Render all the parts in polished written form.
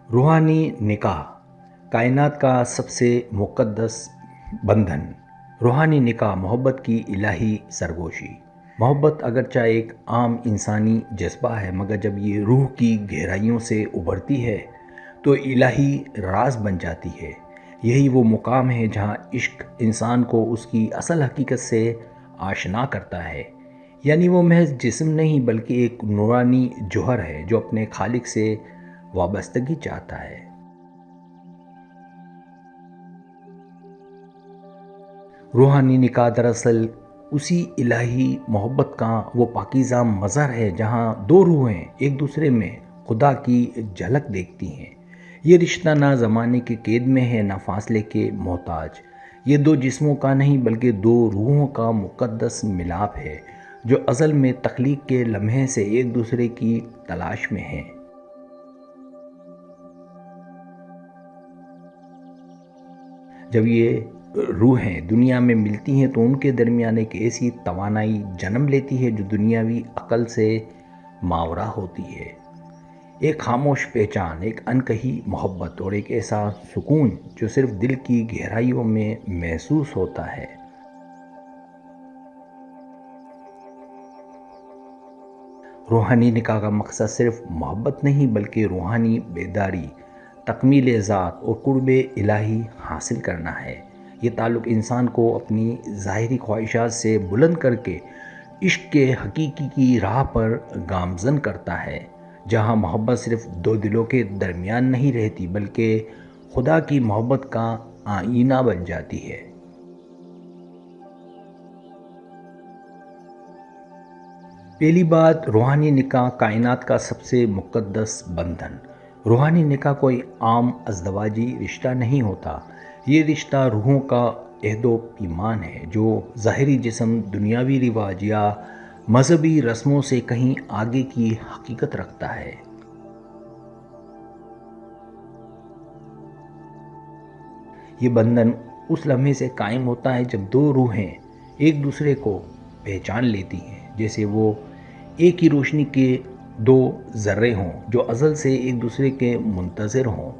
रूहानी निकाह कायनात का सबसे मुक़द्दस बंधन। रूहानी निकाह मोहब्बत की इलाही सरगोशी। मोहब्बत अगरचे एक आम इंसानी जज्बा है, मगर जब ये रूह की गहराइयों से उभरती है तो इलाही राज बन जाती है। यही वो मुकाम है जहाँ इश्क इंसान को उसकी असल हकीकत से आशना करता है। यानी वो महज जिस्म नहीं बल्कि एक नूरानी जौहर है जो अपने खालिक से वाबस्तगी चाहता है। रूहानी निकाह दरअसल उसी इलाही मोहब्बत का वो पाकीज़ा मज़हर है जहाँ दो रूहें एक दूसरे में खुदा की झलक देखती हैं। ये रिश्ता ना ज़माने के कैद में है, ना फासले के मोहताज। ये दो जिस्मों का नहीं बल्कि दो रूहों का मुक़द्दस मिलाप है जो अज़ल में तख्लीक के लम्हे से एक दूसरे की तलाश में हैं। जब ये रूहें दुनिया में मिलती हैं तो उनके दरमियान एक ऐसी तवानाई जन्म लेती है जो दुनियावी अकल से मावरा होती है। एक खामोश पहचान, एक अनकही मोहब्बत और एक ऐसा सुकून जो सिर्फ दिल की गहराइयों में महसूस होता है। रूहानी निकाह का मकसद सिर्फ मोहब्बत नहीं बल्कि रूहानी बेदारी, तकमील ज़ात और कुर्बे इलाही हासिल करना है। ये ताल्लुक़ इंसान को अपनी ज़ाहिरी ख्वाहिशात से बुलंद करके इश्क के हकीकी की राह पर गामज़न करता है, जहाँ मोहब्बत सिर्फ दो दिलों के दरमियान नहीं रहती बल्कि खुदा की मोहब्बत का आईना बन जाती है। पहली बात, रूहानी निकाह कायनात का सबसे मुक़द्दस बंधन। रूहानी निकाह कोई आम अज़दवाजी रिश्ता नहीं होता। ये रिश्ता रूहों का अहदो पीमान है जो ज़ाहिरी जिस्म, दुनियावी रिवाज या मजहबी रस्मों से कहीं आगे की हकीकत रखता है। ये बंधन उस लम्हे से कायम होता है जब दो रूहें एक दूसरे को पहचान लेती हैं, जैसे वो एक ही रोशनी के दो ज़र्रे हों जो अज़ल से एक दूसरे के मुंतज़िर हों।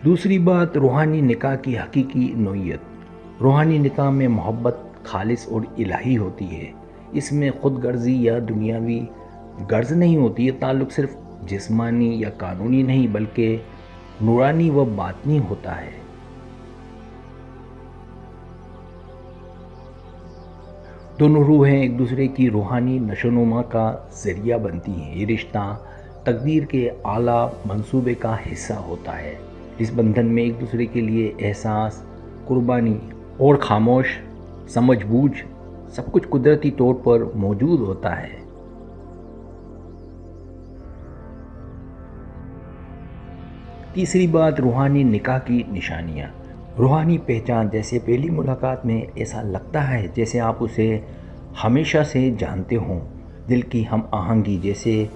दूसरी बात, रूहानी निकाह की हकीकी नोयत। रूहानी निकाह में मोहब्बत खालिस और इलाही होती है। इसमें खुद गर्जी या दुनियावी गर्ज नहीं होती। ये ताल्लुक़ सिर्फ जिस्मानी या कानूनी नहीं बल्कि नूरानी व बातनी होता है। दोनों रूहें एक दूसरे की रूहानी नशोनुमा का ज़रिया बनती हैं। ये रिश्ता तकदीर के आला मंसूबे का हिस्सा होता है। इस बंधन में एक दूसरे के लिए एहसास, कुर्बानी और खामोश समझबूझ सब कुछ कुदरती तौर पर मौजूद होता है। तीसरी बात, रूहानी निकाह की निशानियाँ। रूहानी पहचान, जैसे पहली मुलाकात में ऐसा लगता है जैसे आप उसे हमेशा से जानते हों। दिल की हम आहंगी, जैसे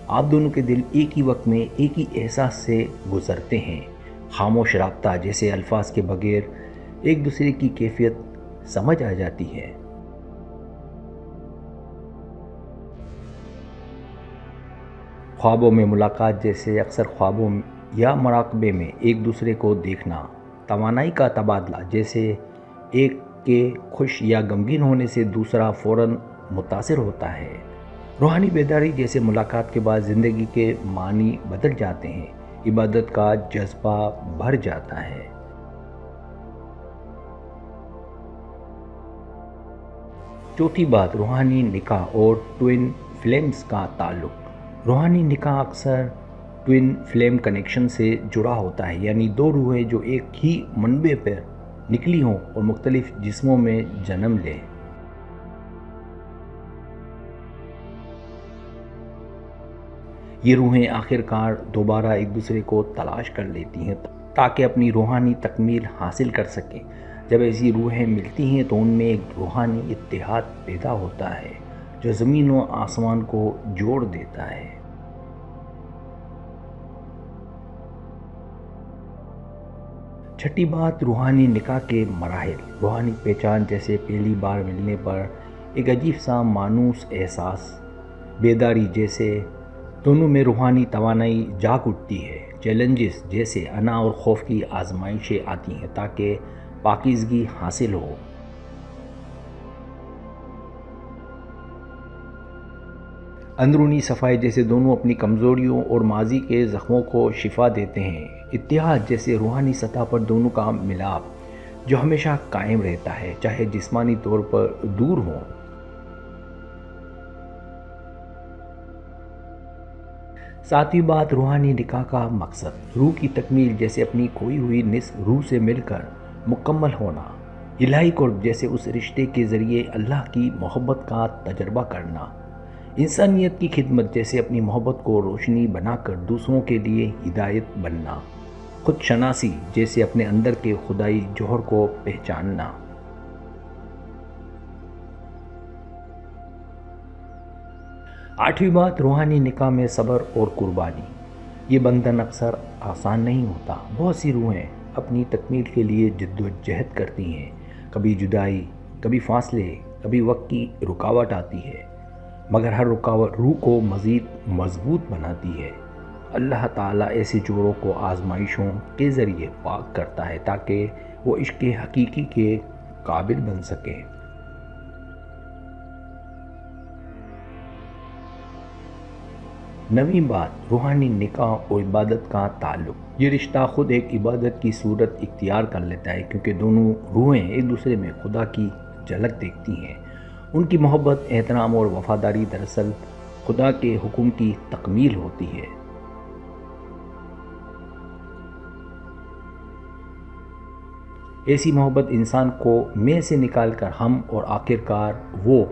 आप दोनों के दिल एक ही वक्त में एक ही एहसास से गुज़रते हैं। खामोश राब्ता, जैसे अल्फाज के बगैर एक दूसरे की कैफियत समझ आ जाती है। ख्वाबों में मुलाकात, जैसे अक्सर ख्वाबों या मुराकबे में एक दूसरे को देखना। तवानाई का तबादला, जैसे एक के खुश या गमगीन होने से दूसरा फ़ौरन मुतासिर होता है। रूहानी बेदारी, जैसे मुलाकात के बाद ज़िंदगी के मानी बदल जाते हैं, इबादत का जज्बा भर जाता है। चौथी बात, रूहानी निकाह और ट्विन फ्लेम्स का ताल्लुक़। रूहानी निकाह अक्सर ट्विन फ्लेम कनेक्शन से जुड़ा होता है, यानी दो रूहें जो एक ही मनबे पर निकली हों और मुख्तलिफ जिस्मों में जन्म लें। ये रूहें आखिरकार दोबारा एक दूसरे को तलाश कर लेती हैं ताकि अपनी रूहानी तकमील हासिल कर सकें। जब ऐसी रूहें मिलती हैं तो उनमें एक रूहानी इत्तेहाद पैदा होता है जो ज़मीन व आसमान को जोड़ देता है। छठी बात, रूहानी निकाह के मराहिल। रूहानी पहचान, जैसे पहली बार मिलने पर एक अजीब सा मानूस एहसास, بیداری جیسے دونوں میں روحانی توانائی جاگ اٹھتی ہے۔ چیلنجز جیسے انا اور خوف کی آزمائشیں آتی ہیں تاکہ پاکیزگی حاصل ہو۔ اندرونی صفائی جیسے دونوں اپنی کمزوریوں اور ماضی کے زخموں کو شفا دیتے ہیں۔ اتحاد جیسے روحانی سطح پر دونوں کا ملاپ جو ہمیشہ قائم رہتا ہے چاہے جسمانی طور پر دور ہوں۔ ساتویں بات، روحانی نکاح کا مقصد روح کی تکمیل جیسے اپنی کھوئی ہوئی نصف روح سے مل کر مکمل ہونا۔ الہی قرب جیسے اس رشتے کے ذریعے اللہ کی محبت کا تجربہ کرنا۔ انسانیت کی خدمت جیسے اپنی محبت کو روشنی بنا کر دوسروں کے لیے ہدایت بننا۔ خود شناسی جیسے اپنے اندر کے خدائی جوہر کو پہچاننا۔ آٹھویں بات، روحانی نکاح میں صبر اور قربانی۔ یہ بندھن اکثر آسان نہیں ہوتا۔ بہت سی روحیں اپنی تکمیل کے لیے جد و جہد کرتی ہیں۔ کبھی جدائی، کبھی فاصلے، کبھی وقت کی رکاوٹ آتی ہے، مگر ہر رکاوٹ روح کو مزید مضبوط بناتی ہے۔ اللہ تعالیٰ ایسے جوڑوں کو آزمائشوں کے ذریعے پاک کرتا ہے تاکہ وہ عشق حقیقی کے قابل بن سکیں۔ نویں بات، روحانی نکاح اور عبادت کا تعلق۔ یہ رشتہ خود ایک عبادت کی صورت اختیار کر لیتا ہے کیونکہ دونوں روحیں ایک دوسرے میں خدا کی جھلک دیکھتی ہیں۔ ان کی محبت، احترام اور وفاداری دراصل خدا کے حکم کی تکمیل ہوتی ہے۔ ایسی محبت انسان کو میں سے نکال کر ہم اور آخرکار وہ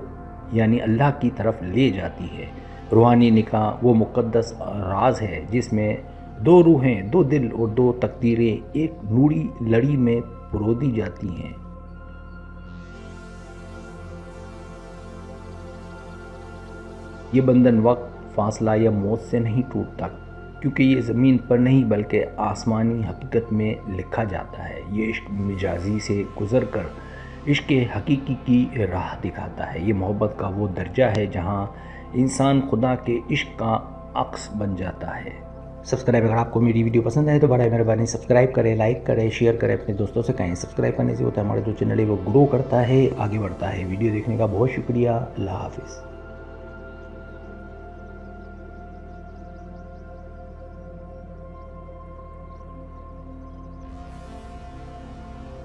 یعنی اللہ کی طرف لے جاتی ہے۔ روحانی نکاح وہ مقدس راز ہے جس میں دو روحیں، دو دل اور دو تقدیریں ایک نوری لڑی میں پرو دی جاتی ہیں۔ یہ بندھن وقت، فاصلہ یا موت سے نہیں ٹوٹتا کیونکہ یہ زمین پر نہیں بلکہ آسمانی حقیقت میں لکھا جاتا ہے۔ یہ عشق مجازی سے گزر کر عشق حقیقی کی راہ دکھاتا ہے۔ یہ محبت کا وہ درجہ ہے جہاں انسان خدا کے عشق کا عکس بن جاتا ہے۔ سبسکرائب، اگر آپ کو میری ویڈیو پسند آئے تو بڑا مہربانی سبسکرائب کریں، لائک کریں، شیئر کریں، اپنے دوستوں سے کہیں۔ سبسکرائب کرنے سے ہوتا ہے ہمارا جو چینل ہے وہ گرو کرتا ہے، آگے بڑھتا ہے۔ ویڈیو دیکھنے کا بہت شکریہ۔ اللہ حافظ۔